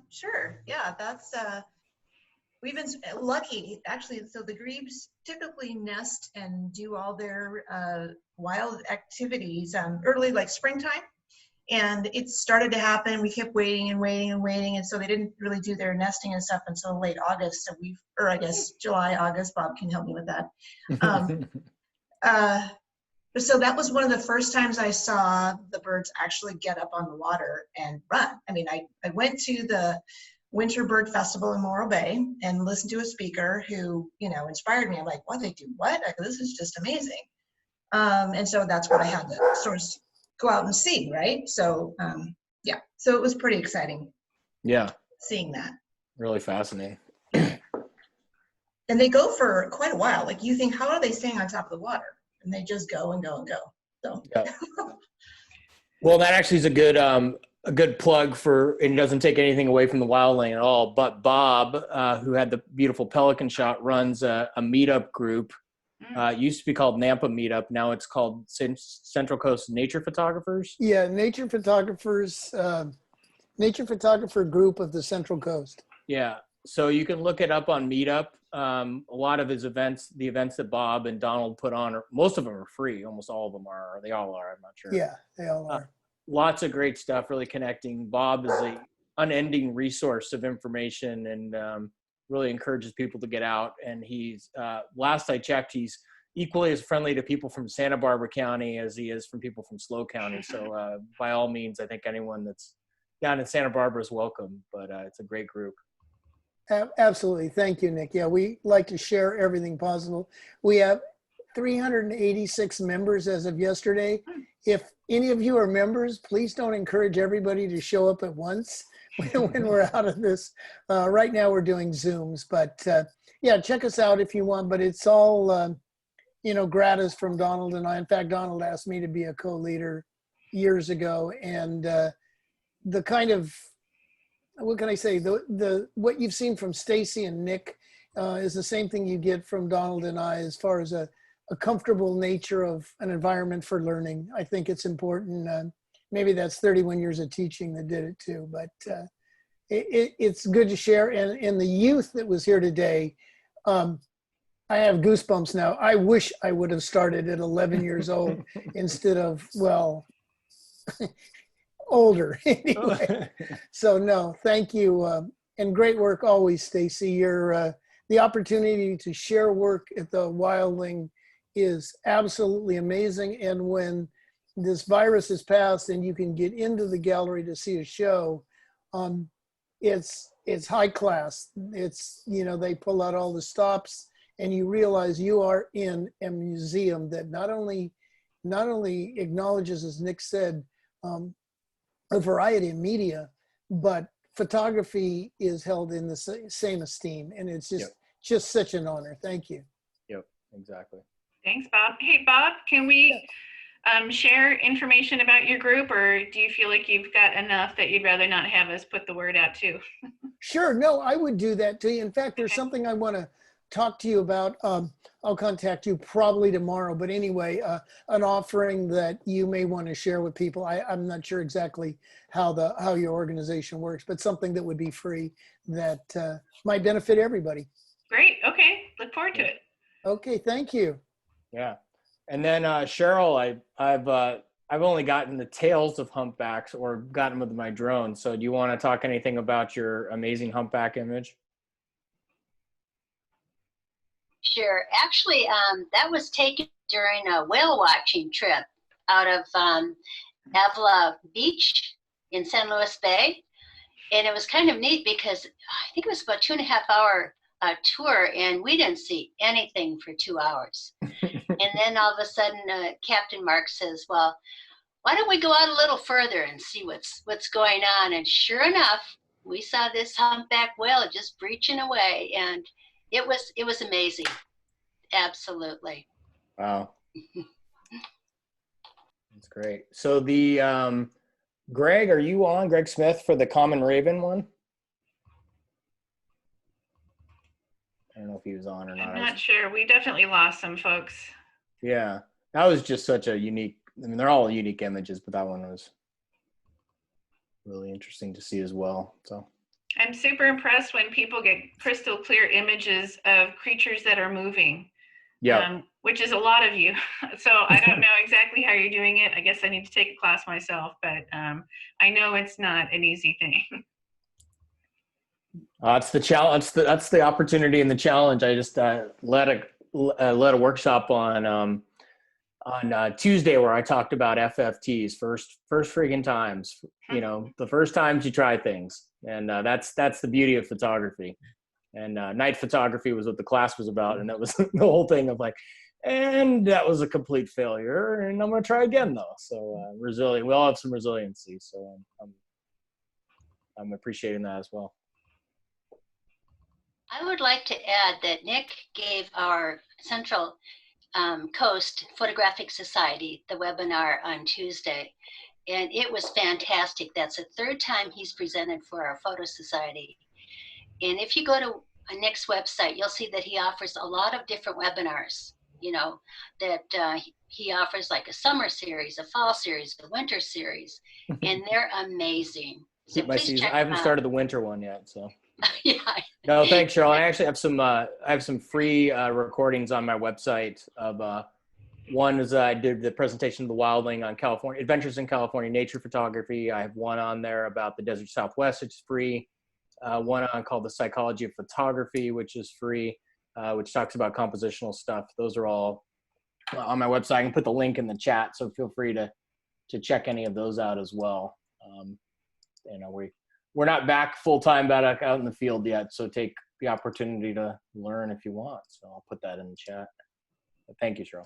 Sure. Yeah, that's, we've been lucky actually. So the grebes typically nest and do all their wild activities early, like springtime. And it started to happen. We kept waiting and waiting and waiting. And so they didn't really do their nesting and stuff until late August. So or I guess July, August, Bob can help me with that. So that was one of the first times I saw the birds actually get up on the water and run. I mean, I went to the Winter Bird Festival in Morro Bay and listened to a speaker who, inspired me. I'm like, what, they do what? I go, this is just amazing. And so that's what I had to sort of go out and see, right? So, yeah, so it was pretty exciting. Yeah. Seeing that. Really fascinating. And they go for quite a while. Like you think, how are they staying on top of the water? And they just go and go and go. So. Yeah. Well, that actually is a good plug for, and it doesn't take anything away from the wildling at all, but Bob, who had the beautiful pelican shot, runs a meetup group. It used to be called Nampa Meetup. Now it's called Central Coast Nature Photographers. Yeah, nature photographers, nature photographer group of the Central Coast. Yeah, so you can look it up on Meetup. A lot of his events, the events that Bob and Donald put on, most of them are free. Almost all of them are. They all are. I'm not sure. Yeah, they all are. Lots of great stuff, really connecting. Bob is a unending resource of information and really encourages people to get out. And he's, last I checked, he's equally as friendly to people from Santa Barbara County as he is from people from SLO County. So by all means, I think anyone that's down in Santa Barbara is welcome, but it's a great group. Absolutely. Thank you, Nick. Yeah, we like to share everything possible. We have 386 members as of yesterday. If any of you are members, please don't encourage everybody to show up at once when we're out of this. Right now we're doing Zooms, but yeah, check us out if you want, but it's all, gratis from Donald and I. In fact, Donald asked me to be a co-leader years ago, and the kind of, what can I say, what you've seen from Stacy and Nick is the same thing you get from Donald and I as far as a comfortable nature of an environment for learning. I think it's important. Maybe that's 31 years of teaching that did it too, but it's good to share. And the youth that was here today, I have goosebumps now. I wish I would have started at 11 years old instead of, well, older anyway. So no, thank you. And great work always, Stacy. The opportunity to share work at the Wildling is absolutely amazing. And when this virus is passed and you can get into the gallery to see a show, it's high class. It's, they pull out all the stops and you realize you are in a museum that not only acknowledges, as Nick said, a variety of media, but photography is held in the same esteem. And it's just such an honor. Thank you. Yep, exactly. Thanks, Bob. Hey, Bob, can we share information about your group, or do you feel like you've got enough that you'd rather not have us put the word out too? Sure. No, I would do that to you. In fact, there's something I want to talk to you about. I'll contact you probably tomorrow, but anyway, an offering that you may want to share with people. I'm not sure exactly how your organization works, but something that would be free that might benefit everybody. Great. Okay. Look forward to it. Okay. Thank you. Yeah. And then Cheryl, I've only gotten the tails of humpbacks or gotten them with my drone. So do you want to talk anything about your amazing humpback image? Sure. Actually, that was taken during a whale watching trip out of Avila Beach in San Luis Bay. And it was kind of neat because I think it was about 2.5 hour tour and we didn't see anything for 2 hours. And then all of a sudden, Captain Mark says, well, why don't we go out a little further and see what's going on? And sure enough, we saw this humpback whale just breaching away, and it was amazing. Absolutely. Wow. That's great. So the Greg, are you on? Greg Smith for the Common Raven one? I don't know if he was on or not. I'm not sure. We definitely lost some folks. Yeah, that was just such a unique, I mean, they're all unique images, but that one was really interesting to see as well. So I'm super impressed when people get crystal clear images of creatures that are moving. yeah. Which is a lot of you. So I don't know exactly how you're doing it. I guess I need to take a class myself, but I know it's not an easy thing. It's the challenge. That's the opportunity and the challenge. I just led a workshop on Tuesday where I talked about FFTs, first friggin' times. You know, the first times you try things, and that's the beauty of photography. And night photography was what the class was about, and that was the whole thing of like, and that was a complete failure, and I'm gonna try again though. So resilient. We all have some resiliency, so I'm appreciating that as well. I would like to add that Nic gave our Central Coast Photographic Society the webinar on Tuesday, and it was fantastic. That's the third time he's presented for our Photo Society. And if you go to Nic's website, you'll see that he offers a lot of different webinars, you know, that he offers like a summer series, a fall series, a winter series, and they're amazing. So Keep my please season. check I haven't them out. started the winter one yet, so. Yeah. No, thanks, Cheryl. I actually have some free recordings on my website of one is I did the presentation of the Wildling on California Adventures in California Nature Photography. I have one on there about the Desert Southwest, which is free. One on called The Psychology of Photography, which is free, which talks about compositional stuff. Those are all on my website. I can put the link in the chat, so feel free to check any of those out as well. You know, we're not back full-time back out in the field yet, so take the opportunity to learn if you want. So I'll put that in the chat. But thank you, Cheryl.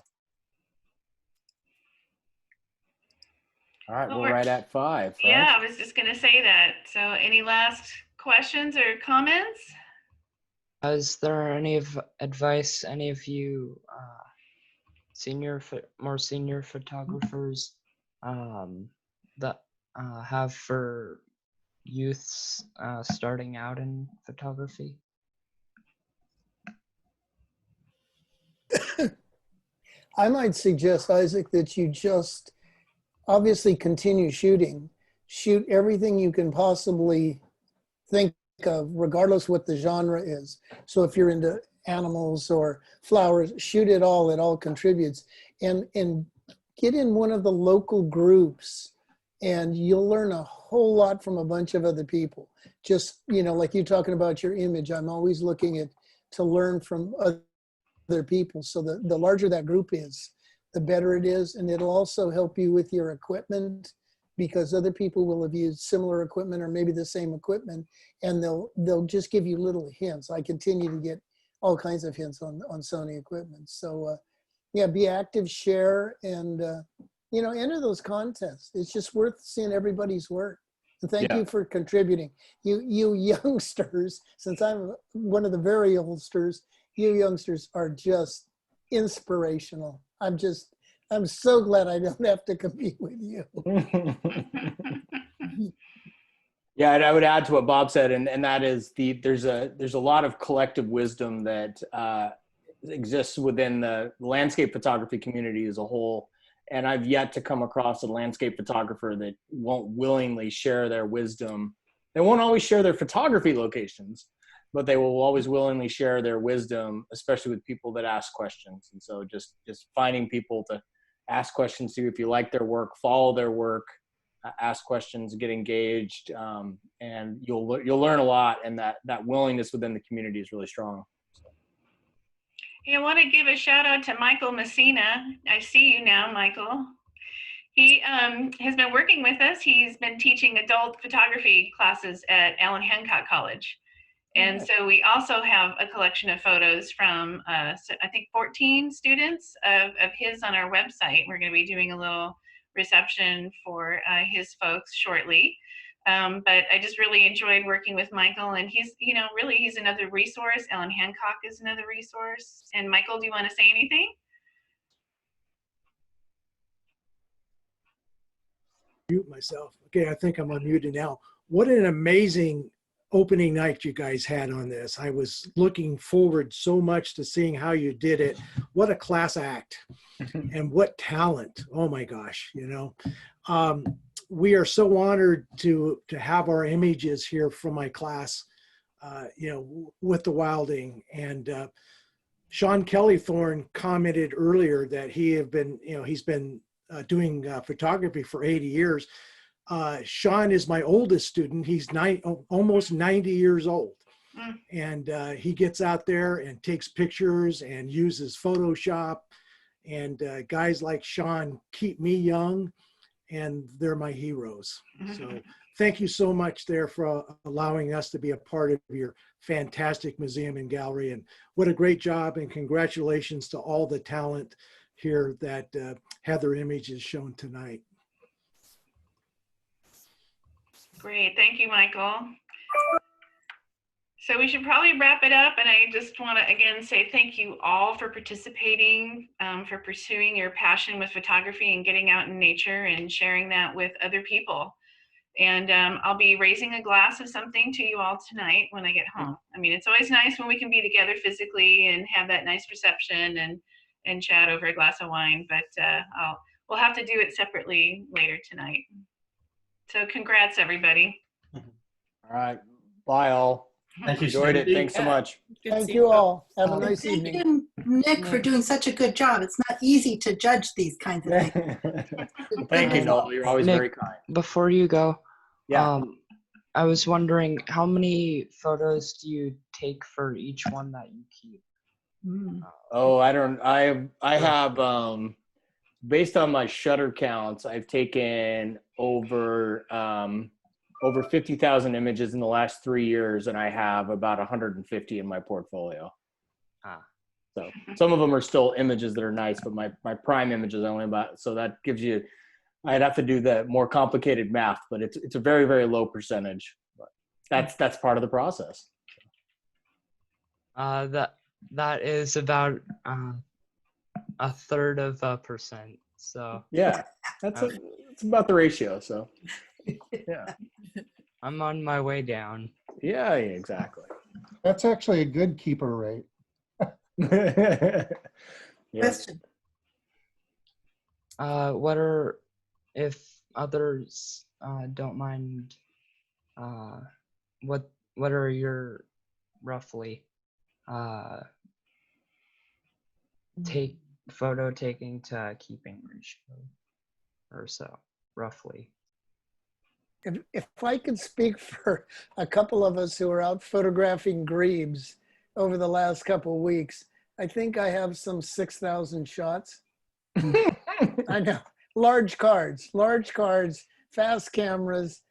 All right, Well, we're right at 5. Right? Yeah, I was just going to say that. So any last questions or comments? Is there any advice any of you more senior photographers that have for youths starting out in photography? I might suggest, Isaac, that you just obviously continue shooting. Shoot everything you can possibly think of, regardless what the genre is. So if you're into animals or flowers, shoot it all contributes. And get in one of the local groups, and you'll learn a whole lot from a bunch of other people. Just, you know, like you're talking about your image, I'm always looking to learn from other people. So the larger that group is, the better it is. And it'll also help you with your equipment, because other people will have used similar equipment or maybe the same equipment, and they'll just give you little hints. I continue to get all kinds of hints on Sony equipment. So yeah, be active, share, and you know, enter those contests. It's just worth seeing everybody's work. And thank you for contributing. You youngsters, since I'm one of the very oldsters, you youngsters are just inspirational. I'm so glad I don't have to compete with you. Yeah, and I would add to what Bob said, and that is there's a lot of collective wisdom that exists within the landscape photography community as a whole. And I've yet to come across a landscape photographer that won't willingly share their wisdom. They won't always share their photography locations, but they will always willingly share their wisdom, especially with people that ask questions. And so just finding people to ask questions to, if you like their work, follow their work, ask questions, get engaged, and you'll learn a lot. And that willingness within the community is really strong. I want to give a shout out to Michael Messina. I see you now, Michael. He has been working with us. He's been teaching adult photography classes at Allen Hancock College. And so we also have a collection of photos from, I think, 14 students of his on our website. We're going to be doing a little reception for his folks shortly. But I just really enjoyed working with Michael, and he's, really he's another resource. Ellen Hancock is another resource. And Michael, do you want to say anything? Mute myself. Okay, I think I'm unmuted now. What an amazing opening night you guys had on this. I was looking forward so much to seeing how you did it. What a class act and what talent. Oh my gosh, we are so honored to have our images here from my class, with the Wilding. And Sean Kelly-Thorne commented earlier that he's been doing photography for 80 years. Sean is my oldest student. He's almost 90 years old. And he gets out there and takes pictures and uses Photoshop. And guys like Sean keep me young, and they're my heroes. So thank you so much there for allowing us to be a part of your fantastic museum and gallery. And what a great job, and congratulations to all the talent here that had their images shown tonight. Great, thank you, Michael. So we should probably wrap it up, and I just want to again say thank you all for participating, for pursuing your passion with photography and getting out in nature and sharing that with other people. And I'll be raising a glass of something to you all tonight when I get home. I mean, it's always nice when we can be together physically and have that nice reception and chat over a glass of wine, but we'll have to do it separately later tonight. So congrats, everybody. All right, bye all. Thank you, Enjoyed it. Cindy. Thanks so much. Thank you all. Have a nice Thank evening. you, Nick, for doing such a good job. It's not easy to judge these kinds of things. Thank you, Noel. You're always Nick, very kind. Before you go, Yeah. I was wondering, how many photos do you take for each one that you keep? Oh, I have based on my shutter counts, I've taken over 50,000 images in the last 3 years, and I have about 150 in my portfolio. So some of them are still images that are nice, but my prime images only about, so that gives you, I'd have to do the more complicated math, but it's a very, very low percentage. But that's part of the process. That is about a third of a percent. So yeah, it's about the ratio. So yeah, I'm on my way down. Yeah, exactly. That's actually a good keeper rate. Yes. What are, if others don't mind, what are your roughly photo taking to keeping ratio or so, roughly? If I could speak for a couple of us who are out photographing grebes over the last couple of weeks, I think I have some 6,000 shots. I know, large cards, fast cameras,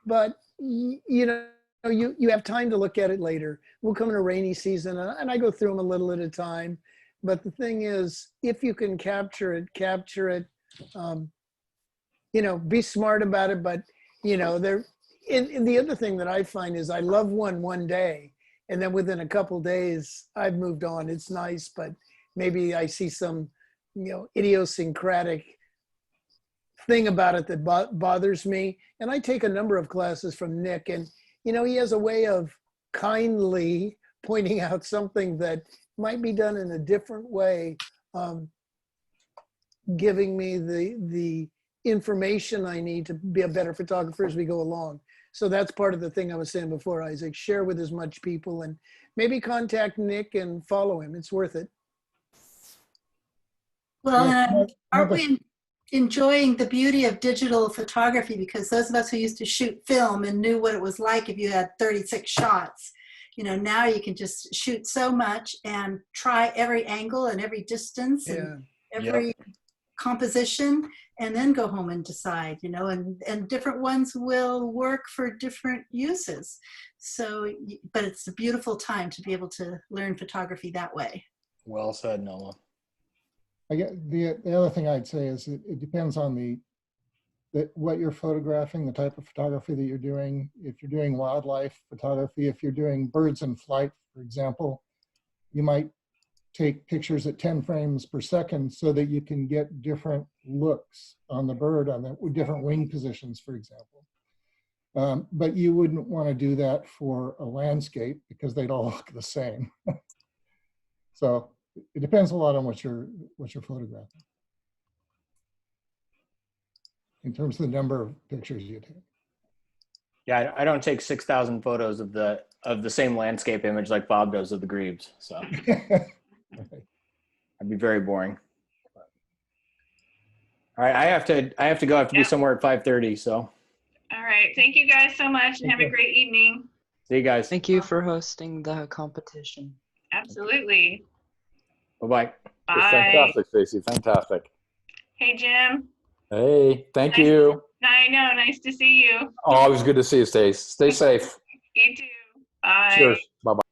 but you have time to look at it later. We'll come in a rainy season and I go through them a little at a time. But the thing is, if you can capture it, be smart about it. But, the other thing that I find is I love one day, and then within a couple days, I've moved on. It's nice, but maybe I see some, idiosyncratic thing about it that bothers me. And I take a number of classes from Nick, and, he has a way of kindly pointing out something that might be done in a different way, giving me the information I need to be a better photographer as we go along. So that's part of the thing I was saying before, Isaac. Share with as much people and maybe contact Nick and follow him. It's worth it. Well, aren't we enjoying the beauty of digital photography? Because those of us who used to shoot film and knew what it was like if you had 36 shots, now you can just shoot so much and try every angle and every distance and every composition, and then go home and decide, and different ones will work for different uses. So, but it's a beautiful time to be able to learn photography that way. Well said, Noah. I get the other thing I'd say is it depends on the what you're photographing, the type of photography that you're doing. If you're doing wildlife photography, if you're doing birds in flight, for example, you might take pictures at 10 frames per second so that you can get different looks on the bird on the different wing positions, for example. But you wouldn't want to do that for a landscape because they'd all look the same. So it depends a lot on what you're photographing in terms of the number of pictures you take. Yeah, I don't take 6,000 photos of the same landscape image like Bob does of the grebes. So that'd be very boring. All right, I have to go. I have to be somewhere at 5:30. So. All right. Thank you guys so much, and have a great evening. See you guys. Thank you for hosting the competition. Absolutely. Bye-bye. Bye. Fantastic, Stacy. Fantastic. Hey, Jim. Hey, thank Nice- you. I know. Nice to see you. Always good to see you, Stace. Stay safe. You too. Bye. Cheers. Bye-bye.